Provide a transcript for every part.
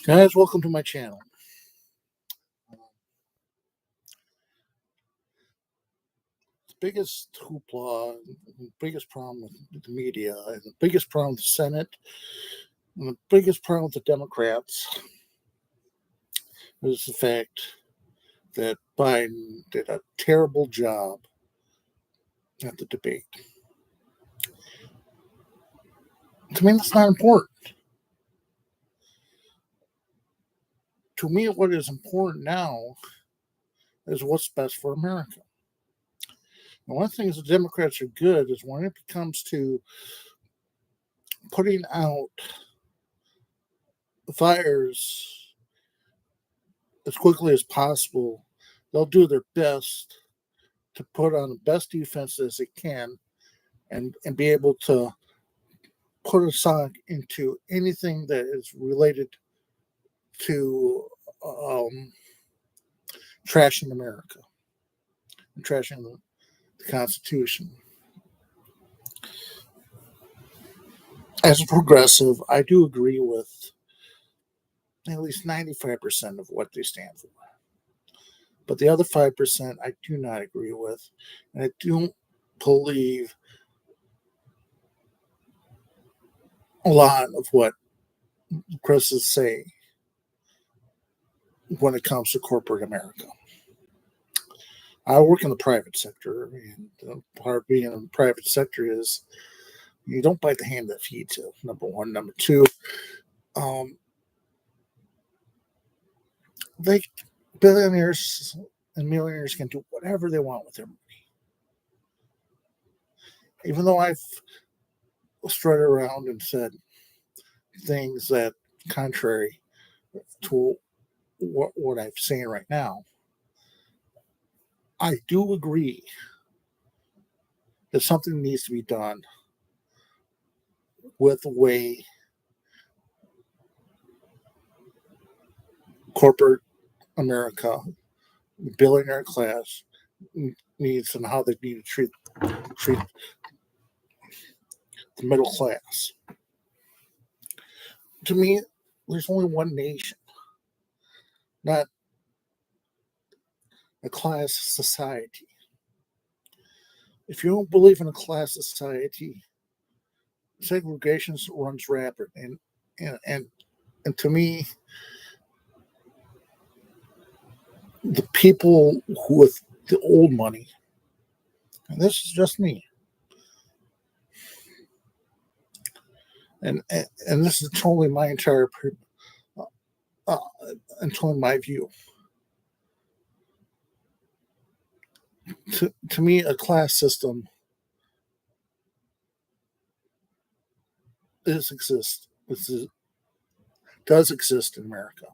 Guys, welcome to my channel. The biggest hoopla, the biggest problem with the media, and the biggest problem with the Senate, and the biggest problem with the Democrats is the fact that Biden did a terrible job at the debate. To me, that's not important. To me, what is important now is what's best for America. And one of the things the Democrats are good is when it comes to putting out fires as quickly as possible, they'll do their best to put on the best defense as they can and be able to put a sock into anything that is related to trashing America and trashing the Constitution. As a progressive, I do agree with at least 95% of what they stand for. But the other 5% I do not agree with. And I don't believe a lot of what progressives say when it comes to corporate America. I work in the private sector, and part of being in the private sector is you don't bite the hand that feeds you, number one. Number two, billionaires and millionaires can do whatever they want with their money. Even though I've strutted around and said things that contrary to what I'm saying right now, I do agree that something needs to be done with the way corporate America, the billionaire class needs, and how they need to treat the middle class. To me, there's only one nation, not a class society. If you don't believe in a class society, segregation runs rapid, and to me, the people with the old money, and this is just me, and this is totally my entire and totally my view. To me, a class system does exist in America.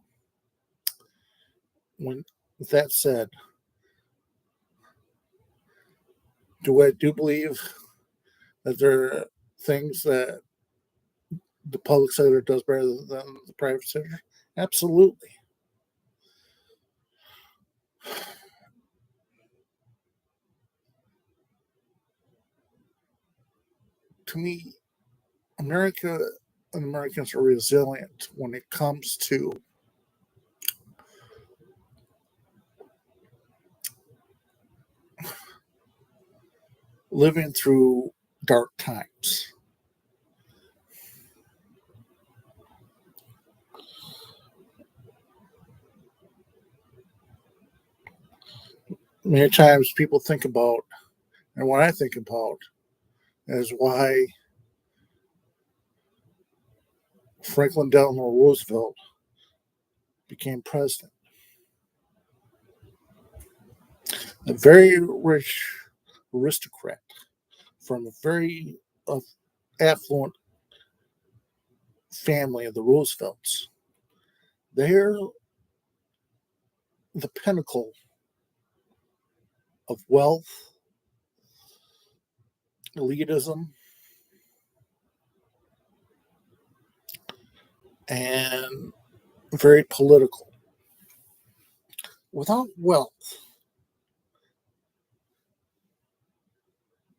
With that said, do I believe that there are things that the public sector does better than the private sector? Absolutely. To me, America and Americans are resilient when it comes to living through dark times. Many times people think about, and what I think about, is why Franklin Delano Roosevelt became president. A very rich aristocrat from a very affluent family of the Roosevelts. They're the pinnacle of wealth, elitism, and very political. Without wealth,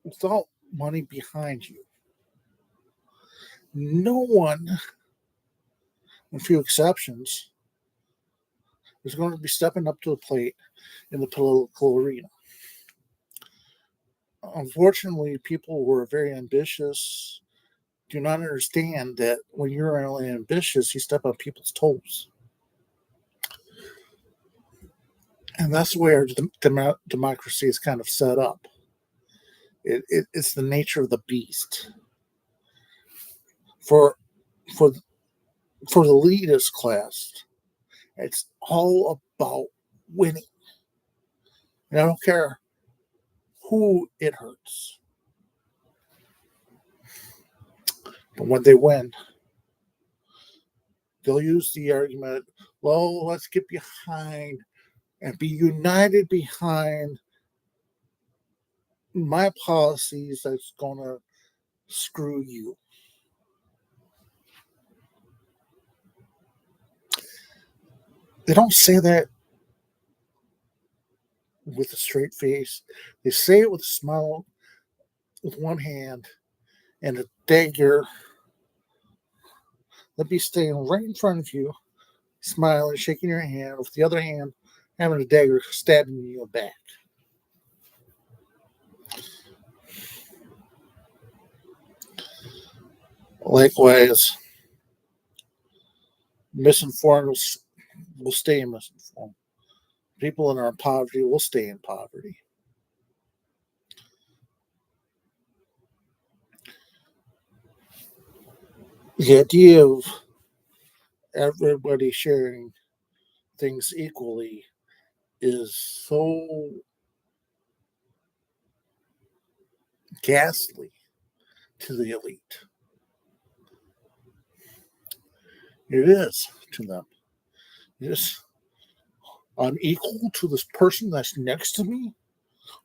without money behind you, no one a few exceptions, is going to be stepping up to the plate in the political arena. Unfortunately, people who are very ambitious do not understand that when you're really ambitious, you step on people's toes. And that's where democracy is kind of set up. It's the nature of the beast. For for for the elitist class, it's all about winning. And I don't care who it hurts. But when they win, they'll use the argument, well, let's get behind and be united behind my policies that's going to screw you. They don't say that with a straight face. They say it with a smile with one hand and a dagger that be staying right in front of you, smiling, shaking your hand, with the other hand having a dagger stabbing you in the back. Likewise, misinformed will stay misinformed. People in our poverty will stay in poverty. The idea of everybody sharing things equally is so ghastly to the elite. It is to them. Yes, I'm equal to this person that's next to me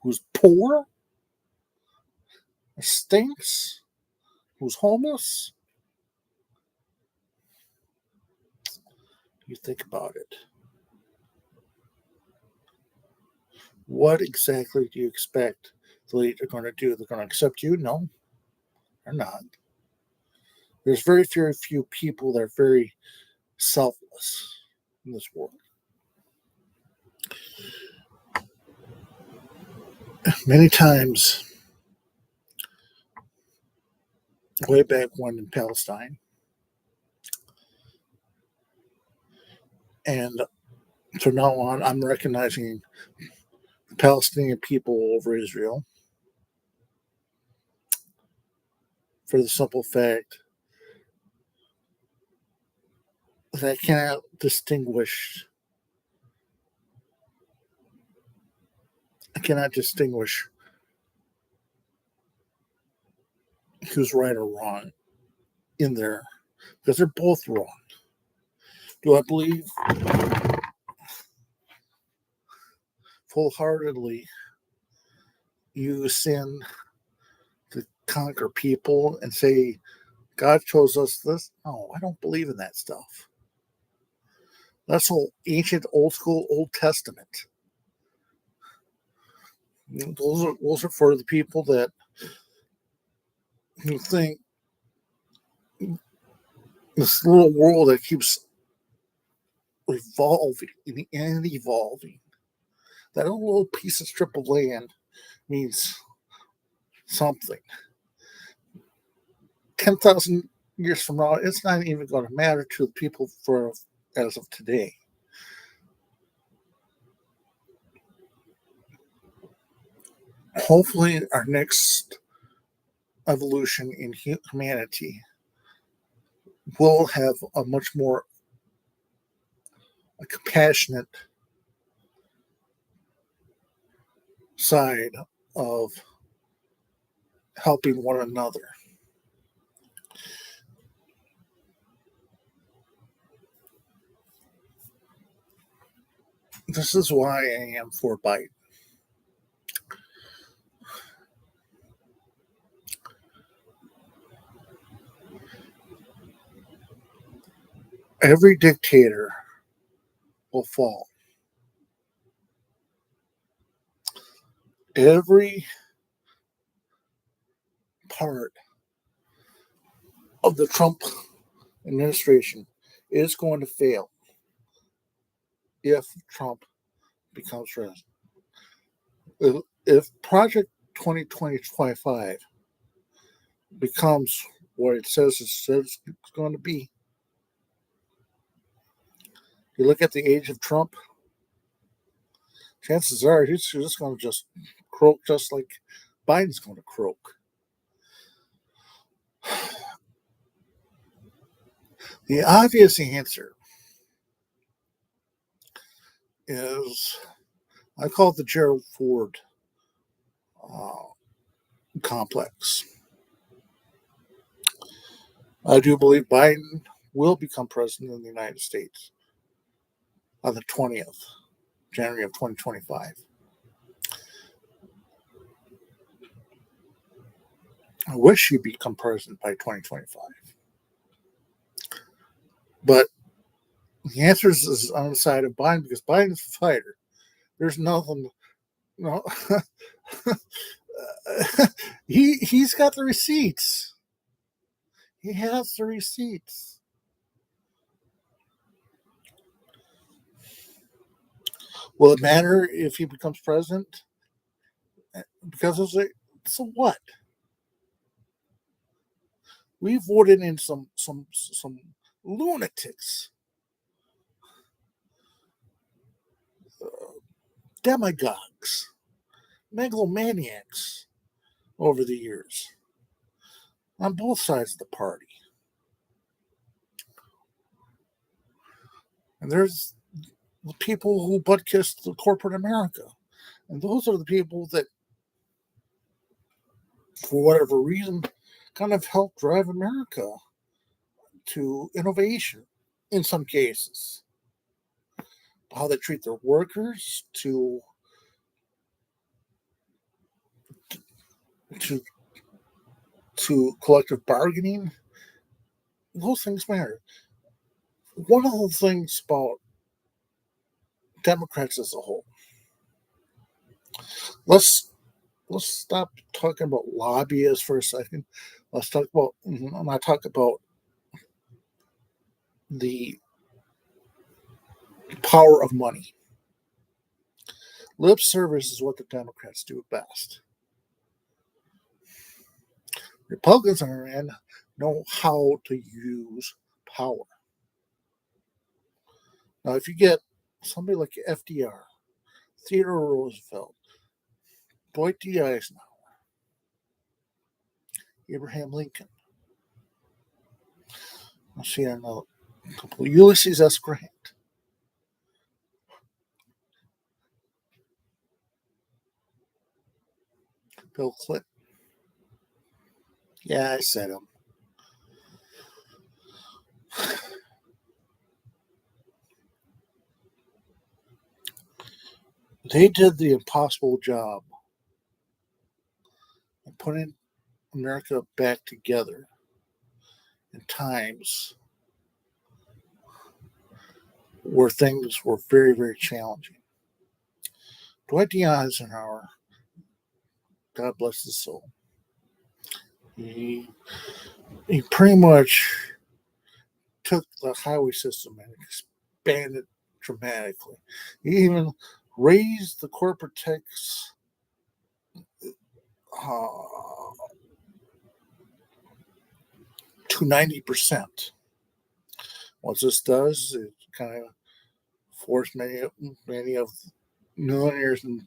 who's poor, stinks, who's homeless. You think about it. What exactly do you expect the elite are going to do? They're going to accept you? No, they're not. There's very few people that are very selfless in this world. Many times, way back when in Palestine, and from now on, I'm recognizing the Palestinian people over Israel for the simple fact that I cannot distinguish. Who's right or wrong in there because they're both wrong. Do I believe full-heartedly you sin to conquer people and say God chose us this? No, I don't believe in that stuff. That's all ancient, old school, Old Testament. Those are for the people that who think this little world that keeps evolving and evolving. That little piece of strip of land means something. 10,000 years from now, it's not even going to matter to the people as of today. Hopefully, our next evolution in humanity will have a much more compassionate side of helping one another. This is why I am for Biden. Every dictator will fall. Every part of the Trump administration is going to fail if Trump becomes president. If Project 2025 becomes what it says it's going to be, you look at the age of Trump, chances are he's just going to just croak just like Biden's going to croak. The obvious answer is, I call it the Gerald Ford complex. I do believe Biden will become president of the United States on the 20th, January of 2025. I wish he'd become president by 2025. But the answer is on the side of Biden because Biden's a fighter. There's nothing, no. He's got the receipts. He has the receipts. Will it matter if he becomes president? Because it's like, so what? We voted in some lunatics, demagogues, megalomaniacs over the years on both sides of the party. And there's the people who butt kissed the corporate America. And those are the people that, for whatever reason, kind of help drive America to innovation in some cases. How they treat their workers, to collective bargaining. Those things matter. One of the things about Democrats as a whole, let's stop talking about lobbyists for a second. Let's talk about, and I talk about the power of money. Lip service is what the Democrats do best. Republicans, on the other hand, know how to use power. Now, if you get somebody like FDR, Theodore Roosevelt, Dwight D. Eisenhower, Abraham Lincoln, let's see another couple, Ulysses S. Grant, Bill Clinton. Yeah, I said him. They did the impossible job of putting America back together in times where things were very, very challenging. Dwight D. Eisenhower, God bless his soul, he pretty much took the highway system and expanded dramatically. He even raised the corporate tax to 90%. What this does, it kind of forced many of millionaires and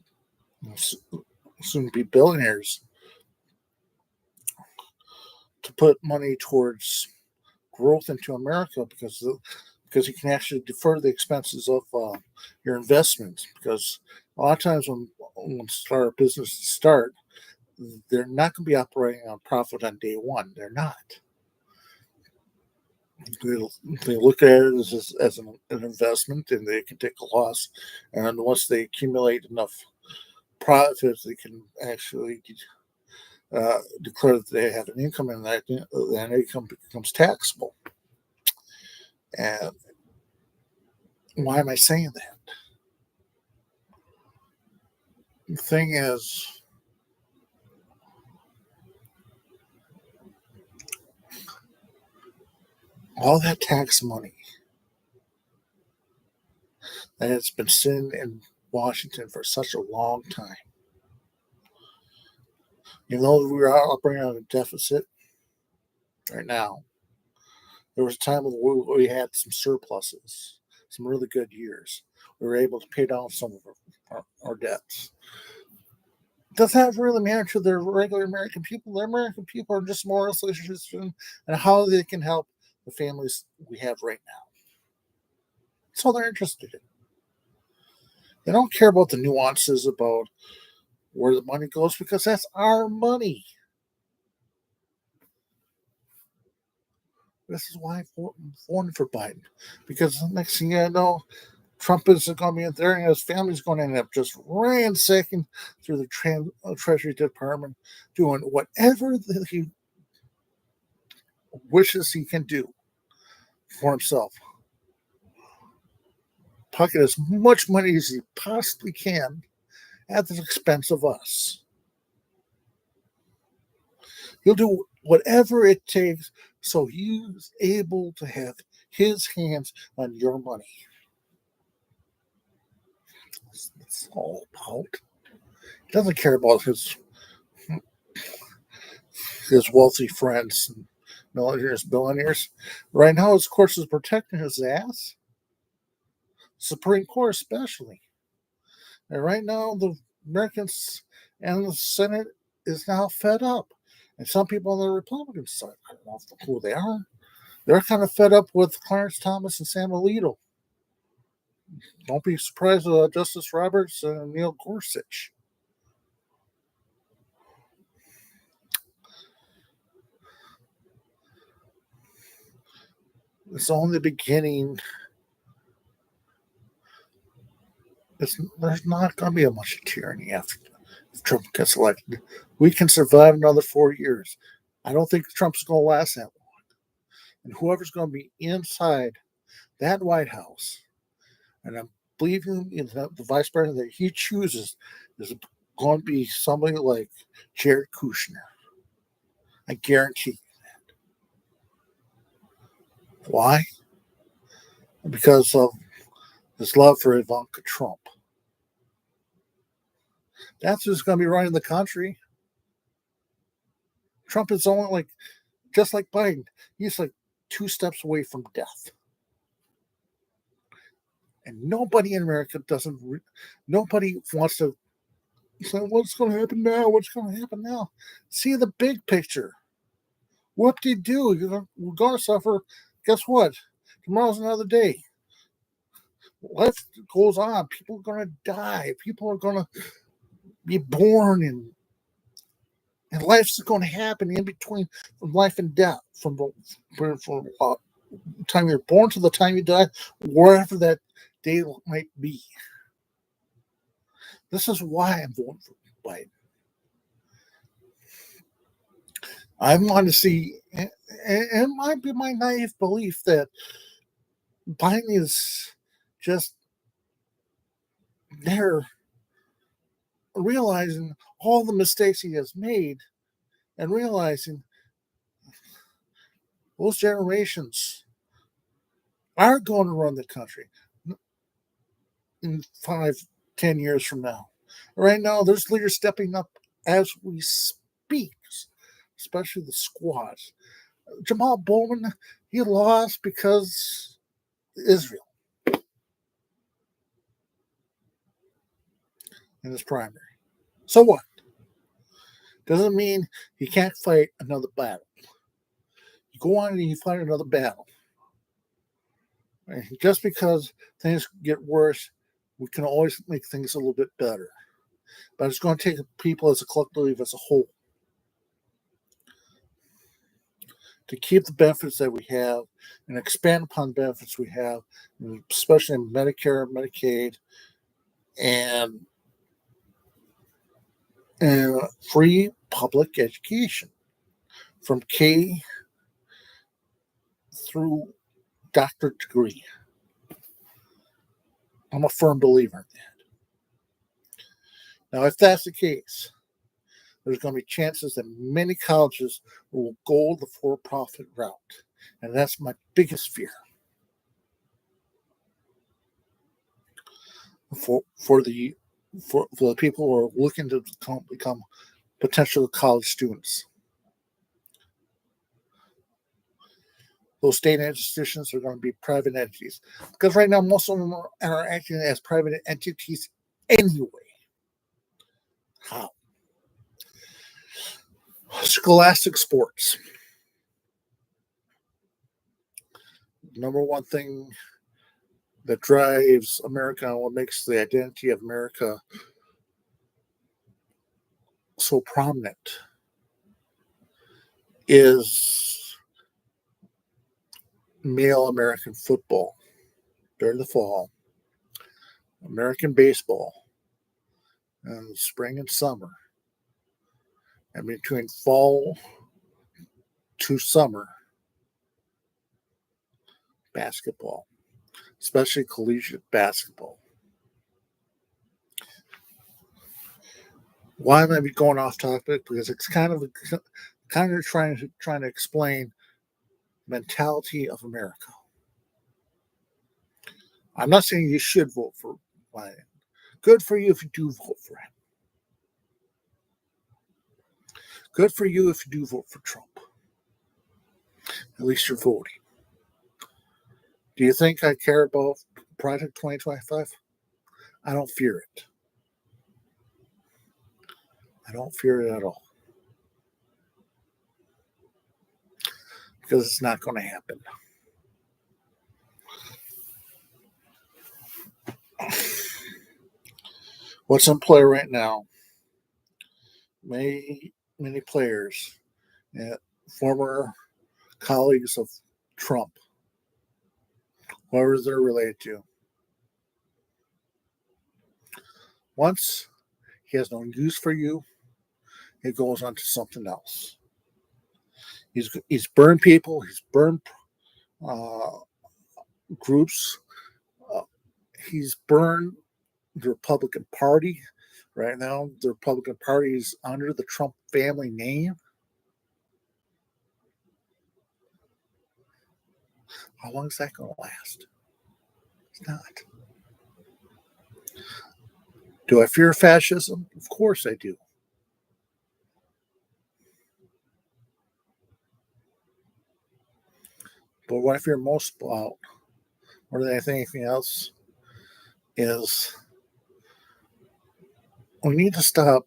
soon be billionaires to put money towards growth into America because you can actually defer the expenses of your investments. Because a lot of times when startup businesses start, they're not going to be operating on profit on day one. They're not. They look at it as an investment, and they can take a loss. And once they accumulate enough profits, they can actually declare that they have an income, and that income becomes taxable. And why am I saying that? The thing is, all that tax money And it's been sitting in Washington for such a long time. Even though we are operating on a deficit right now, there was a time when we had some surpluses, some really good years. We were able to pay down some of our debts. Does that really matter to the regular American people? The American people are just more interested in how they can help the families we have right now. That's all they're interested in. They don't care about the nuances about where the money goes because that's our money. This is why I'm voting for Biden. Because the next thing you know, Trump is going to be in there and his family's going to end up just ransacking through the Treasury Department, doing whatever he wishes he can do for himself. Pocket as much money as he possibly can at the expense of us. He'll do whatever it takes so he's able to have his hands on your money. That's all about. He doesn't care about his wealthy friends and billionaires. Right now, his course is protecting his ass. Supreme Court, especially. And right now, the Americans and the Senate is now fed up. And some people on the Republican side, I don't know who they are, they're kind of fed up with Clarence Thomas and Sam Alito. Don't be surprised with Justice Roberts and Neil Gorsuch. It's only the beginning. There's not going to be a much of tyranny after if Trump gets elected. We can survive another 4 years. I don't think Trump's going to last that long. And whoever's going to be inside that White House, and I'm believing in the vice president that he chooses, is going to be somebody like Jared Kushner. I guarantee you that. Why? Because of his love for Ivanka Trump. That's who's going to be running the country. Trump is only just like Biden, he's like 2 steps away from death. And nobody in America nobody wants to say, what's going to happen now? What's going to happen now? See the big picture. What do you do? We're going to suffer. Guess what? Tomorrow's another day. Life goes on. People are going to die. People are going to be born, and life's going to happen in between from life and death, from the time you're born to the time you die, wherever that day might be. This is why I'm voting for Biden. I want to see, and it might be my naive belief that Biden is just there realizing all the mistakes he has made and realizing those generations are going to run the country in 5-10 years from now. Right now, there's leaders stepping up as we speak, especially the squads. Jamal Bowman, he lost because Israel in his primary. So what? Doesn't mean he can't fight another battle. You go on and you fight another battle. And just because things get worse, we can always make things a little bit better. But it's going to take people as a collective, as a whole, to keep the benefits that we have and expand upon the benefits we have, especially in Medicare, Medicaid, and free public education from K through doctorate degree. I'm a firm believer in that. Now, if that's the case, there's going to be chances that many colleges will go the for-profit route. And that's my biggest fear. for the people who are looking to become potential college students. Those state institutions are going to be private entities because right now most of them are acting as private entities anyway. How? Scholastic sports. Number one thing that drives America and what makes the identity of America so prominent is male American football during the fall, American baseball in spring and summer, and between fall to summer, basketball, especially collegiate basketball. Why am I going off topic? Because it's kind of trying to explain the mentality of America. I'm not saying you should vote for Biden. Good for you if you do vote for him. Good for you if you do vote for Trump. At least you're voting. Do you think I care about Project 2025? I don't fear it. I don't fear it at all. Because it's not going to happen. What's in play right now? Many players, former colleagues of Trump, whoever they're related to. Once he has no use for you, he goes on to something else. He's burned people. He's burned groups. He's burned the Republican Party. Right now, the Republican Party is under the Trump family name. How long is that going to last? It's not. Do I fear fascism? Of course I do. But what I fear most about, more than anything else, is we need to stop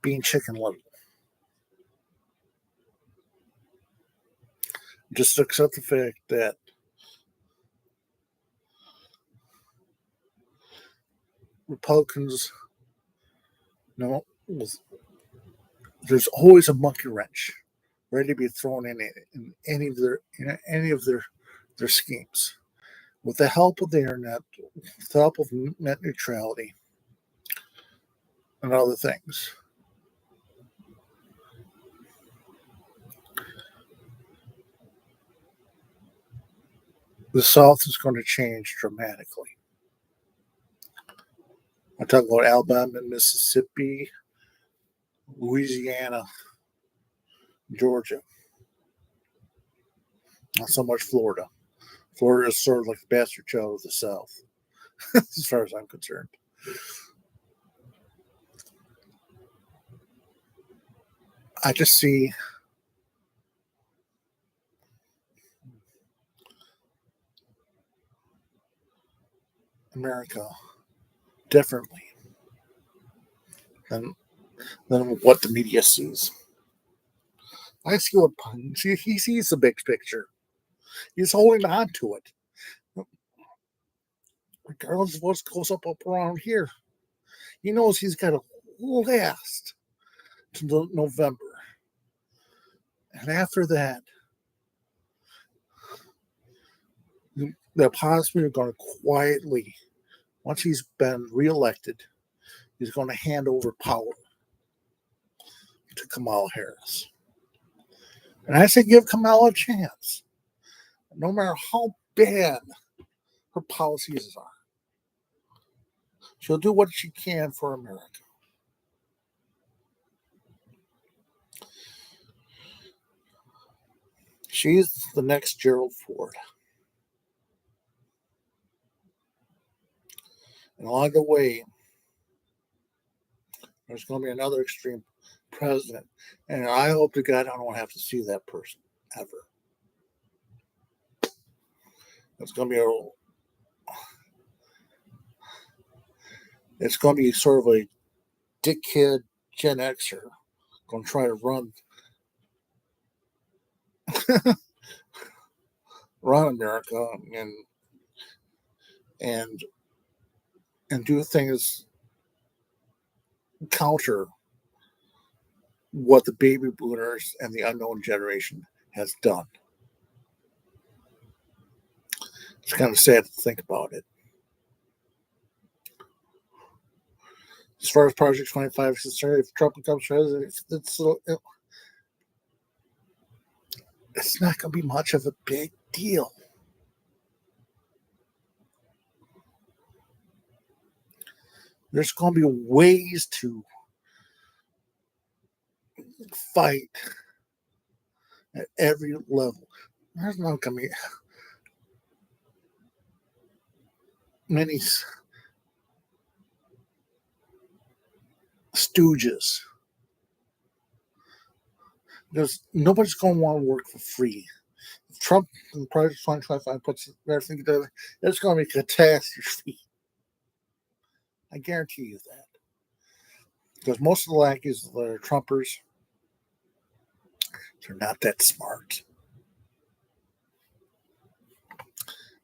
being chicken little. Just accept the fact that Republicans, there's always a monkey wrench ready to be thrown in any of their schemes. With the help of the internet, with the help of net neutrality, and other things. The South is going to change dramatically. I talk about Alabama, Mississippi, Louisiana, Georgia. Not so much Florida. Florida is sort of like the bastard child of the South, as far as I'm concerned. I just see America differently than what the media sees. I see what he sees the big picture. He's holding on to it. Regardless of what goes up around here. He knows he's got to last to November. And after that, the possibly are going to quietly, once he's been reelected, he's going to hand over power to Kamala Harris. And I say give Kamala a chance. No matter how bad her policies are, she'll do what she can for America. She's the next Gerald Ford. And along the way, there's going to be another extreme president. And I hope to God I don't have to see that person ever. It's going to be sort of a dickhead Gen Xer going to try to run America and do things counter what the baby boomers and the unknown generation has done. It's kind of sad to think about it. As far as Project 25 is concerned, if Trump becomes president, it's not going to be much of a big deal. There's going to be ways to fight at every level. There's not going to be many stooges, because nobody's going to want to work for free. If Trump and Project 2025 puts everything together, it's going to be a catastrophe. I guarantee you that. Because most of the lackeys that are Trumpers, they're not that smart.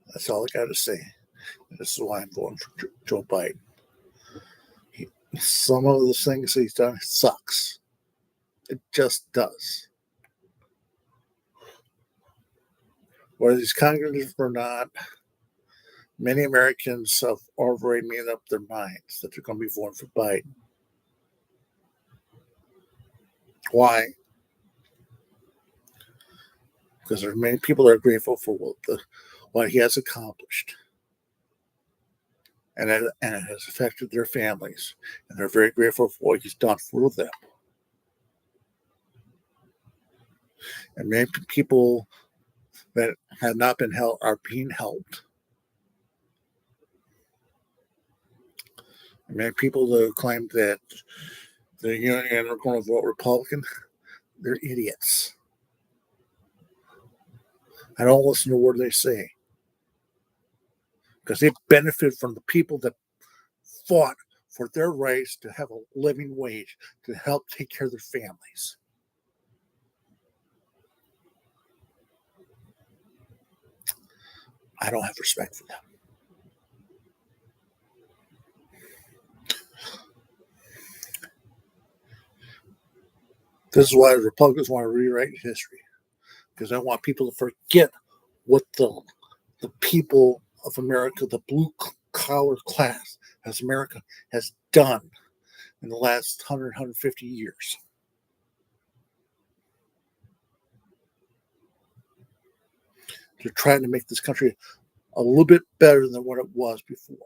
That's all I got to say. This is why I'm voting for Joe Biden. Some of the things he's done sucks. It just does. Whether he's cognitive or not, many Americans have already made up their minds that they're going to be voting for Biden. Why? Because there are many people that are grateful for what he has accomplished. And it has affected their families. And they're very grateful for what he's done for them. And many people that have not been helped are being helped. And many people that claim that the union are going to vote Republican, they're idiots. I don't listen to a word they say. Because they benefit from the people that fought for their rights to have a living wage, to help take care of their families. I don't have respect for them. This is why Republicans want to rewrite history. Because I want people to forget what the people of America, the blue-collar class as America has done in the last 100, 150 years. They're trying to make this country a little bit better than what it was before.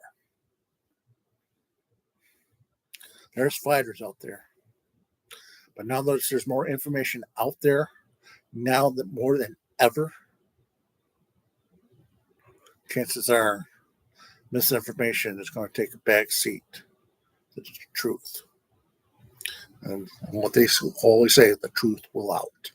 There's fighters out there. But now that there's more information out there, now that more than ever, chances are misinformation is going to take a back seat to the truth. And what they always say, the truth will out.